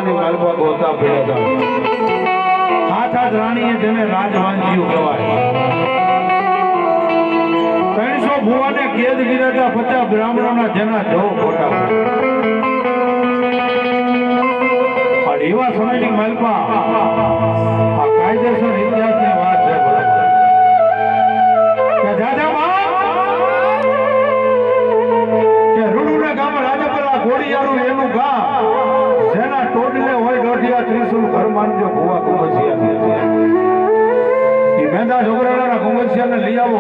ભુવાની માલપા ગોતા પડ્યા હતા હાથ રાણીએ જેને રાજવાંજીઓ કહેવાય 300 ભુવાને કેદ કર્યા 50 બ્રાહ્મણોના જેના જવો ખોટા પણ એવા સમયની માલપા આ કાયદેસર ઇતિહાસની વાત છે કે કે રૂડુના ગામ રાજપરા ઘોડિયારું એનું ગામ જેના ટોડલે હોય દોઢિયા ત્રિશુલ ઘર માનજો ભુવા કુંવરસિયા એ મેંદા છોકરાના કુંવરસિયાને લઈ આવો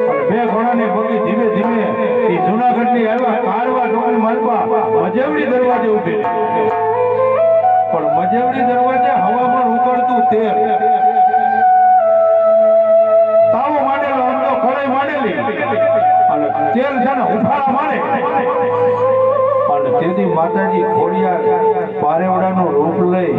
અને બે ઘોડાની બગી ધીમે ધીમે એ જુનાગઢની આવ્યા કાળવા ટોપી માલપા મજેવડી દરવાજે ઉભી પણ મજેવડી દરવાજે હવામાં ઉકળતું તેલ તાવો માંડેલો આમ તો કડાઈ માંડેલી અને તેલ છે ને ઉફાળા મારે અને તેથી માતાજી ખોડિયાર પારેવડાનું રૂપ લઈ